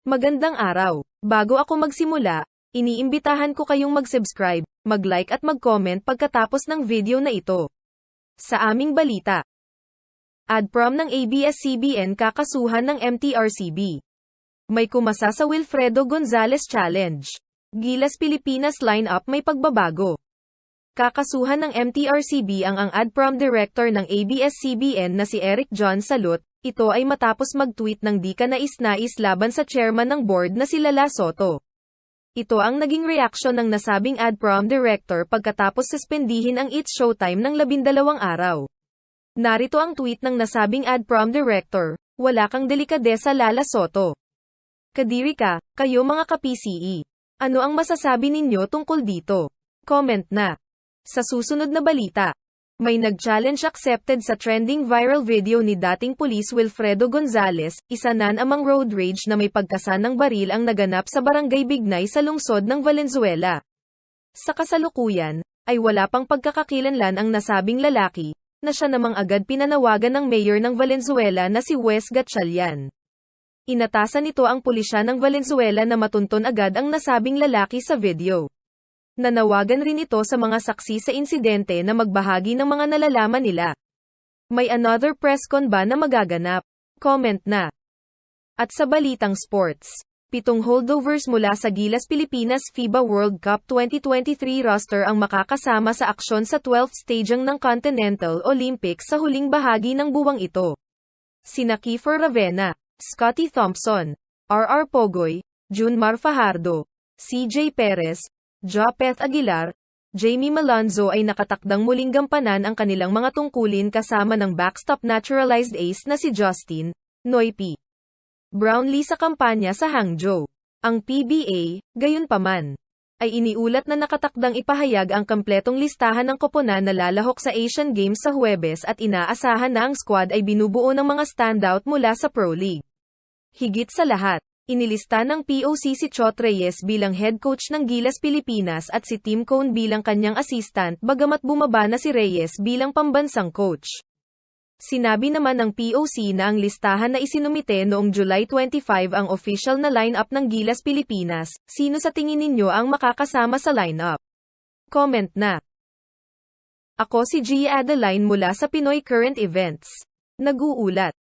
Magandang araw. Bago ako magsimula, iniimbitahan ko kayong mag-subscribe, mag-like at mag-comment pagkatapos ng video na ito. Sa aming balita, AdProm ng ABS-CBN kakasuhan ng MTRCB. May kumasa sa Wilfredo Gonzales Challenge. Gilas Pilipinas lineup may pagbabago. Kakasuhan ng MTRCB ang AdProm director ng ABS-CBN na si Eric John Salot. Ito ay matapos mag-tweet ng di kanais-nais laban sa chairman ng board na si Lala Soto. Ito ang naging reaksyon ng nasabing AdProm director pagkatapos suspendihin ang It's Showtime ng 12 araw. Narito ang tweet ng nasabing AdProm director, "Wala kang delikadesa Lala Soto. Kadiri ka, kayo mga ka-PCE. Ano ang masasabi ninyo tungkol dito? Comment na." Sa susunod na balita, may nag-challenge accepted sa trending viral video ni dating pulis Wilfredo Gonzales, isa nan amang road rage na may pagkasan ng baril ang naganap sa Barangay Bignay sa lungsod ng Valenzuela. Sa kasalukuyan, ay wala pang pagkakakilanlan ang nasabing lalaki, na siya namang agad pinanawagan ng mayor ng Valenzuela na si Wes Gatchalian. Inatasan nito ang pulisya ng Valenzuela na matunton agad ang nasabing lalaki sa video. Nanawagan rin ito sa mga saksi sa insidente na magbahagi ng mga nalalaman nila. May another press con ba na magaganap? Comment na. At sa balitang sports, 7 holdovers mula sa Gilas Pilipinas FIBA World Cup 2023 roster ang makakasama sa aksyon sa 12th staging ng Continental Olympics sa huling bahagi ng buwang ito. Sina Kiefer Ravena, Scotty Thompson, R.R. Pogoy, Junmar Fajardo, CJ Perez, Jopeth Aguilar, Jamie Malonzo ay nakatakdang muling gampanan ang kanilang mga tungkulin kasama ng backstop naturalized ace na si Justin Noy Brownlee sa kampanya sa Hangzhou. Ang PBA, gayunpaman, ay iniulat na nakatakdang ipahayag ang kompletong listahan ng koponan na lalahok sa Asian Games sa Huwebes at inaasahan na ang squad ay binubuo ng mga standout mula sa Pro League. Higit sa lahat, inilista ng POC si Chot Reyes bilang head coach ng Gilas Pilipinas at si Tim Cone bilang kanyang assistant bagamat bumaba na si Reyes bilang pambansang coach. Sinabi naman ng POC na ang listahan na isinumite noong July 25 ang official na lineup ng Gilas Pilipinas. Sino sa tingin ninyo ang makakasama sa lineup? Comment na. Ako si Gia Adeline mula sa Pinoy Current Events. Nag-uulat.